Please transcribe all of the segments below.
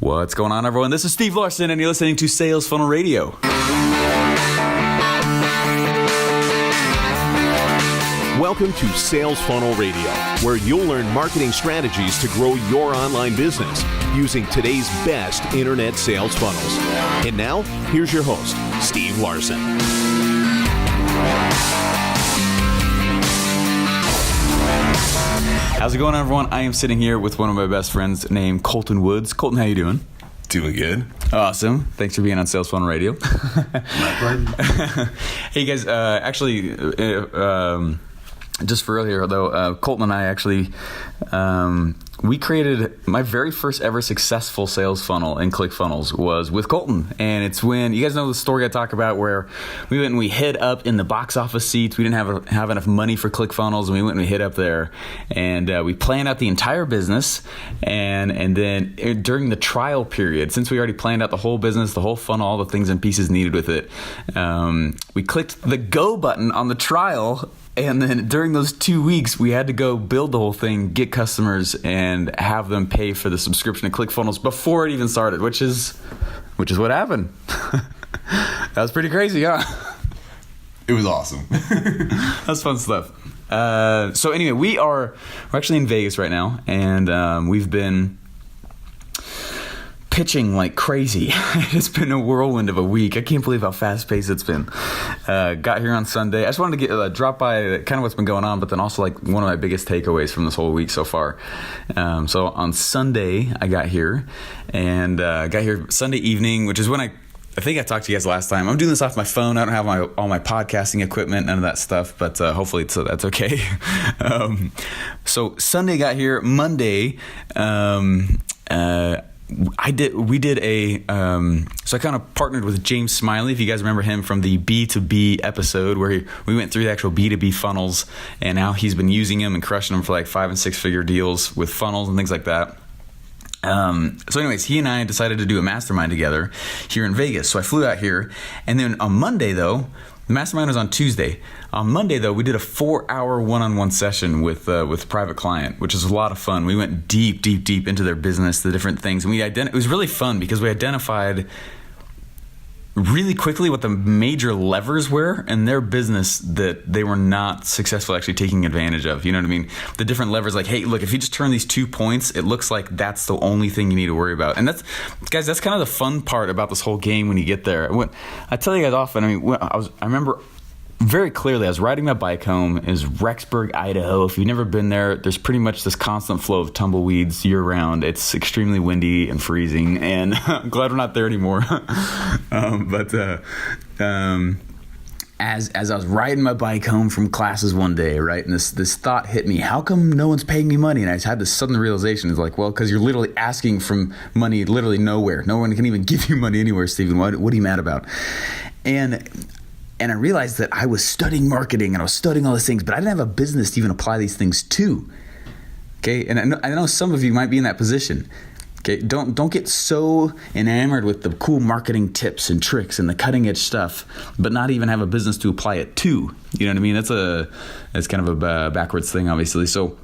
What's going on, everyone? This is Steve Larsen, and you're listening to Sales Funnel Radio. Welcome to Sales Funnel Radio, where you'll learn marketing strategies to grow your online business using today's best internet sales funnels. And now, here's your host, Steve Larsen. How's it going, everyone? I am sitting here with one of my best friends named Colton Woods. Colton, how you doing? Doing good. Awesome. Thanks for being on Sales Funnel Radio. My pleasure. Hey, guys. Just for earlier, though, Colton and I actually, we created my very first ever successful sales funnel in ClickFunnels was with Colton. And it's when, you guys know the story I talk about where we went and we hid up in the box office seats. We didn't have enough money for ClickFunnels, and we went and we hid up there. And we planned out the entire business. And then during the trial period, since we already planned out the whole business, the whole funnel, all the things and pieces needed with it, we clicked the go button on the trial. And then during those 2 weeks, we had to go build the whole thing, get customers, and have them pay for the subscription to ClickFunnels before it even started, which is what happened. That was pretty crazy, huh? It was awesome. That's fun stuff. So anyway, we're actually in Vegas right now, and we've been pitching like crazy. It's been a whirlwind of a week. I can't believe how fast-paced it's been. Got here on Sunday. I just wanted to drop by kind of what's been going on, but then also like one of my biggest takeaways from this whole week so far. So on Sunday, I got here, and got here Sunday evening, which is when I think I talked to you guys last time. I'm doing this off my phone. I don't have all my podcasting equipment, none of that stuff, but hopefully that's okay. So Sunday got here. Monday, so I kind of partnered with James Smiley, if you guys remember him from the B2B episode where we went through the actual B2B funnels, and now he's been using them and crushing them for like 5- and 6-figure deals with funnels and things like that. So anyways, he and I decided to do a mastermind together here in Vegas. So I flew out here, and then on Monday though, the mastermind was on Tuesday. On Monday, though, we did a 4-hour one-on-one session with a private client, which was a lot of fun. We went deep into their business, the different things. And it was really fun because we identified really quickly what the major levers were in their business that they were not successful actually taking advantage of. You know what I mean? The different levers, like, hey, look, if you just turn these 2 points, it looks like that's the only thing you need to worry about. And that's kind of the fun part about this whole game when you get there. I tell you guys often, I remember very clearly, I was riding my bike home. It was Rexburg, Idaho. If you've never been there, there's pretty much this constant flow of tumbleweeds year-round. It's extremely windy and freezing, and I'm glad we're not there anymore. As I was riding my bike home from classes one day, right, and this thought hit me: how come no one's paying me money? And I just had this sudden realization. It's like, well, because you're literally asking for money literally nowhere. No one can even give you money anywhere, Stephen. What are you mad about? And I realized that I was studying marketing and I was studying all these things, but I didn't have a business to even apply these things to. Okay, and I know some of you might be in that position. Okay, don't get so enamored with the cool marketing tips and tricks and the cutting edge stuff, but not even have a business to apply it to. You know what I mean? That's kind of a backwards thing, obviously. So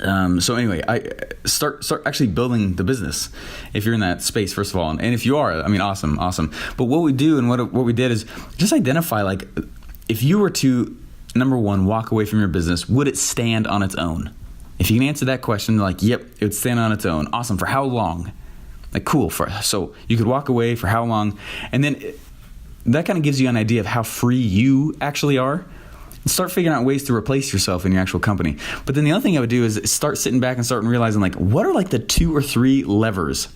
anyway, I start actually building the business if you're in that space, first of all. And if you are, awesome. But what we do and what we did is just identify, like, if you were to, number one, walk away from your business, would it stand on its own? If you can answer that question, like, yep, it would stand on its own. Awesome. For how long? Like, cool. So you could walk away for how long? And then that kind of gives you an idea of how free you actually are. Start figuring out ways to replace yourself in your actual company. But then the other thing I would do is start sitting back and start realizing, like, what are like the 2 or 3 levers?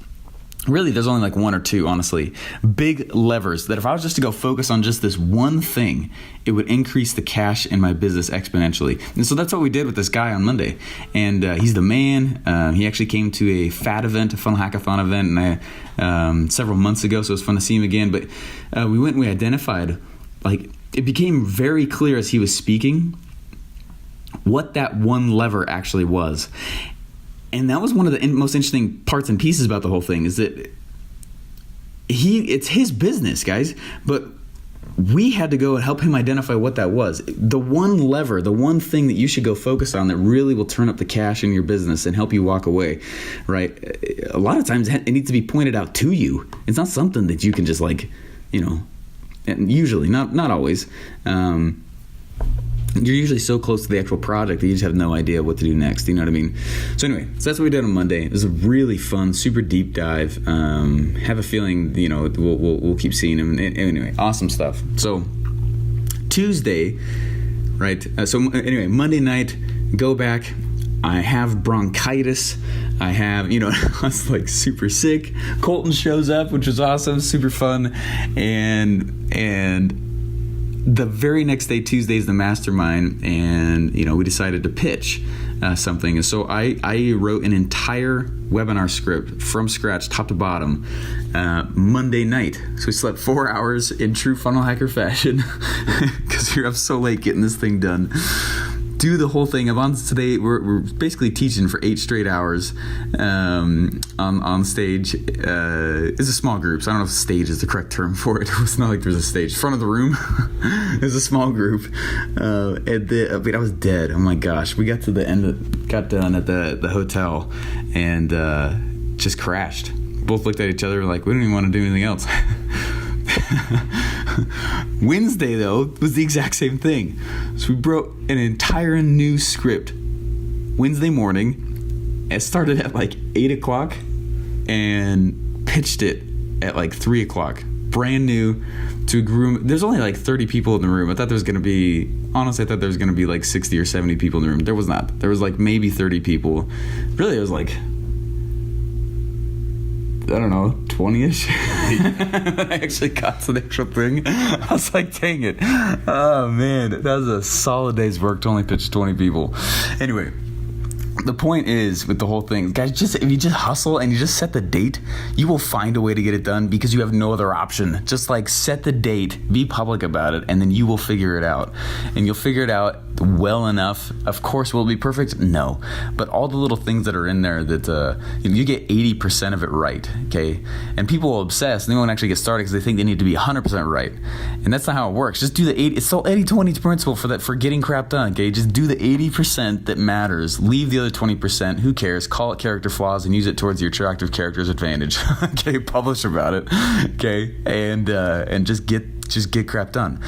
Really, there's only like 1 or 2, honestly. Big levers that if I was just to go focus on just this one thing, it would increase the cash in my business exponentially. And so that's what we did with this guy on Monday. And he's the man. He actually came to a FAT event, a Funnel Hackathon event, and several months ago, so it was fun to see him again. But we went and we identified, like, it became very clear as he was speaking what that one lever actually was. And that was one of the most interesting parts and pieces about the whole thing, is that it's his business, guys. But we had to go and help him identify what that was. The one lever, the one thing that you should go focus on that really will turn up the cash in your business and help you walk away, right? A lot of times it needs to be pointed out to you. It's not something that you can just like, and usually, not always. You're usually so close to the actual project that you just have no idea what to do next. You know what I mean? So anyway, that's what we did on Monday. It was a really fun, super deep dive. Have a feeling, we'll keep seeing him. Anyway, awesome stuff. So Tuesday, right? Anyway, Monday night, go back. I have bronchitis. I have, I was like super sick. Colton shows up, which was awesome, super fun, and the very next day, Tuesday, is the mastermind, and we decided to pitch something. And so I wrote an entire webinar script from scratch, top to bottom, Monday night. So we slept 4 hours in true funnel hacker fashion because you're up so late getting this thing done. Do the whole thing. I'm on today. We're basically teaching for 8 straight hours on stage. It's a small group, so I don't know if stage is the correct term for it. It's not like there's a stage. Front of the room. There's a small group. I was dead. Oh my gosh. We got to the end. Got done at the hotel and just crashed. Both looked at each other like, we don't even want to do anything else. Wednesday, though, was the exact same thing. So we wrote an entire new script Wednesday morning. It started at like 8 o'clock and pitched it at like 3 o'clock. Brand new to a room. There's only like 30 people in the room. I thought there was going to be, honestly, I thought there was going to be like 60 or 70 people in the room. There was not. There was like maybe 30 people. Really, it was like, I don't know, 20-ish. I actually got to the actual thing. I was like, dang it. Oh, man. That was a solid day's work to only pitch 20 people. Anyway, the point is with the whole thing, guys, if you just hustle and you just set the date, you will find a way to get it done because you have no other option. Just like set the date, be public about it, and then you will figure it out. And you'll figure it out well enough. Of course, will it be perfect? No. But all the little things that are in there that you get 80% of it right, okay? And people will obsess and they won't actually get started because they think they need to be 100% right. And that's not how it works. Just do the 80. It's the 80-20 principle for getting crap done, okay? Just do the 80% that matters. Leave the other 20%. Who cares? Call it character flaws and use it towards your attractive character's advantage. Okay? Publish about it. Okay? And just get crap done.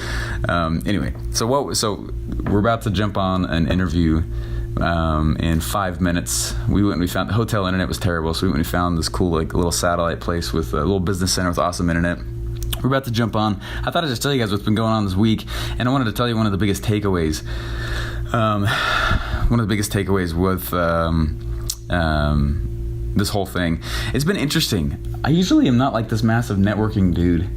Anyway, so we're about to jump on an interview in 5 minutes. We went and we found the hotel internet was terrible, so we went and we found this cool like little satellite place with a little business center with awesome internet. We're about to jump on. I thought I'd just tell you guys what's been going on this week, and I wanted to tell you one of the biggest takeaways. One of the biggest takeaways with this whole thing. It's been interesting. I usually am not like this massive networking dude.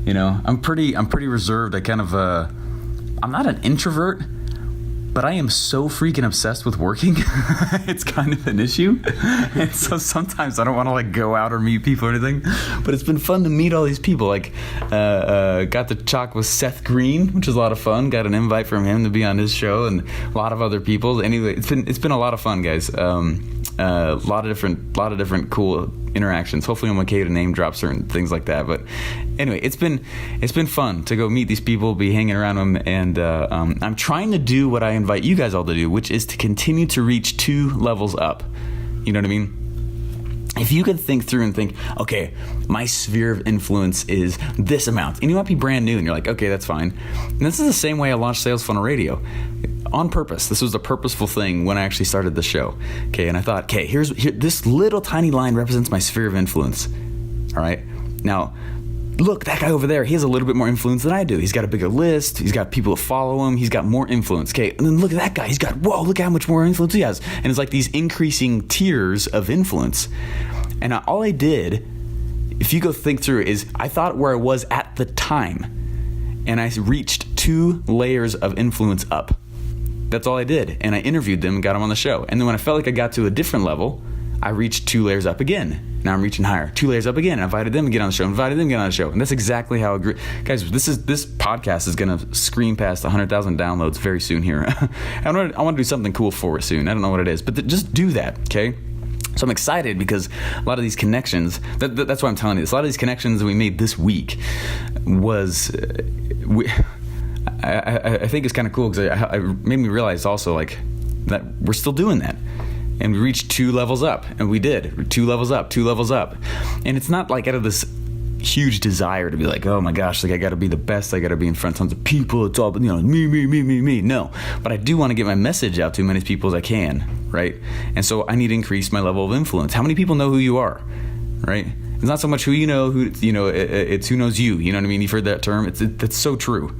I'm pretty reserved. I'm not an introvert, but I am so freaking obsessed with working. It's kind of an issue. And so sometimes I don't want to like go out or meet people or anything, but it's been fun to meet all these people. Like, got to talk with Seth Green, which is a lot of fun. Got an invite from him to be on his show and a lot of other people. Anyway, it's been a lot of fun, guys. A lot of different cool interactions. Hopefully I'm okay to name drop certain things like that. But anyway, it's been fun to go meet these people, be hanging around them, and I'm trying to do what I invite you guys all to do, which is to continue to reach 2 levels up. You know what I mean? If you could think through and think, okay, my sphere of influence is this amount, and you might be brand new, and you're like, okay, that's fine. And this is the same way I launched Sales Funnel Radio. On purpose. This was a purposeful thing when I actually started the show. Okay, and I thought, okay, here, this little tiny line represents my sphere of influence. All right. Now, look, that guy over there, he has a little bit more influence than I do. He's got a bigger list. He's got people to follow him. He's got more influence. Okay, and then look at that guy. Look how much more influence he has. And it's like these increasing tiers of influence. And all I did, if you go think through, is I thought where I was at the time, and I reached 2 layers of influence up. That's all I did. And I interviewed them and got them on the show. And then when I felt like I got to a different level, I reached 2 layers up again. Now I'm reaching higher. 2 layers up again. I invited them to get on the show. And that's exactly how I grew. Guys, this podcast is going to scream past 100,000 downloads very soon here. I want to do something cool for it soon. I don't know what it is. But just do that, okay? So I'm excited because a lot of these connections, that's why I'm telling you this, a lot of these connections that we made this week was, I think it's kind of cool because it made me realize also like that we're still doing that. And we reached 2 levels up, and we did 2 levels up, 2 levels up. And it's not like out of this huge desire to be like, oh my gosh, like I got to be the best, I got to be in front of tons of people, it's all, me. No, but I do want to get my message out to as many people as I can, right? And so I need to increase my level of influence. How many people know who you are, right? It's not so much who you know, it's who knows you. You know what I mean? You've heard that term. That's so true.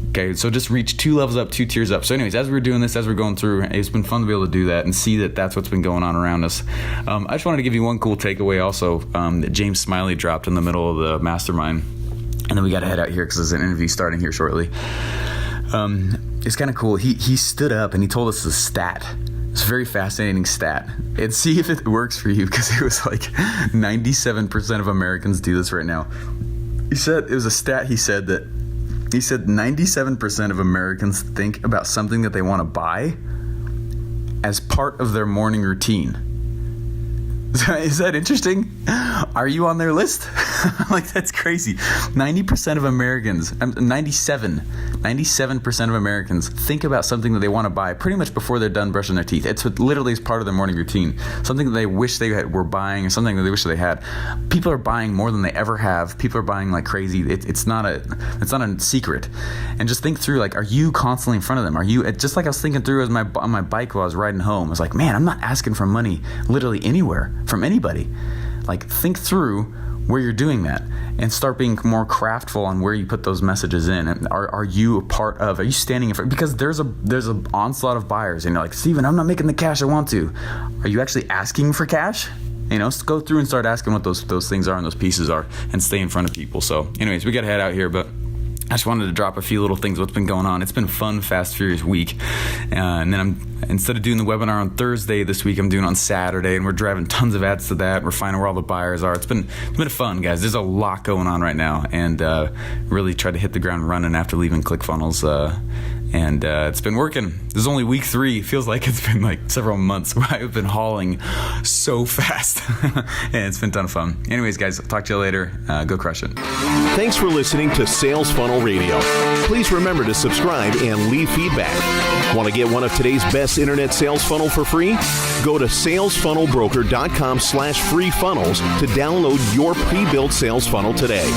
Okay, so just reach 2 levels up, 2 tiers up. So anyways, as we're doing this, as we're going through, it's been fun to be able to do that and see that that's what's been going on around us. I just wanted to give you one cool takeaway also that James Smiley dropped in the middle of the mastermind. And then we got to head out here because there's an interview starting here shortly. It's kind of cool. He stood up and he told us a stat. It's a very fascinating stat. And see if it works for you, because it was like 97% of Americans do this right now. He said, it was a stat, he said 97% of Americans think about something that they want to buy as part of their morning routine. Is that interesting? Are you on their list? Like, that's crazy. 97% of Americans think about something that they want to buy pretty much before they're done brushing their teeth. It's what literally is part of their morning routine. Something that they wish they were buying, or something that they wish they had. People are buying more than they ever have. People are buying like crazy. It's not a secret. And just think through, like, are you constantly in front of them? Are you, just like I was thinking through on my bike while I was riding home, I was like, man, I'm not asking for money literally anywhere from anybody. Like, think through where you're doing that and start being more craftful on where you put those messages in. And are you a part of, are you standing in front? Because there's a onslaught of buyers and you're like, Steven, I'm not making the cash I want to. Are you actually asking for cash? Go through and start asking what those things are and those pieces are, and stay in front of people. So anyways, we got to head out here, but I just wanted to drop a few little things, what's been going on. It's been a fun, fast, furious week. And then instead of doing the webinar on Thursday this week, I'm doing on Saturday, and we're driving tons of ads to that. We're finding where all the buyers are. It's been fun, guys. There's a lot going on right now, and really tried to hit the ground running after leaving ClickFunnels. And it's been working. This is only week 3. It feels like it's been like several months where I've been hauling so fast. And it's been a ton of fun. Anyways, guys, I'll talk to you later. Go crush it. Thanks for listening to Sales Funnel Radio. Please remember to subscribe and leave feedback. Want to get one of today's best internet sales funnel for free? Go to salesfunnelbroker.com/free funnels to download your pre-built sales funnel today.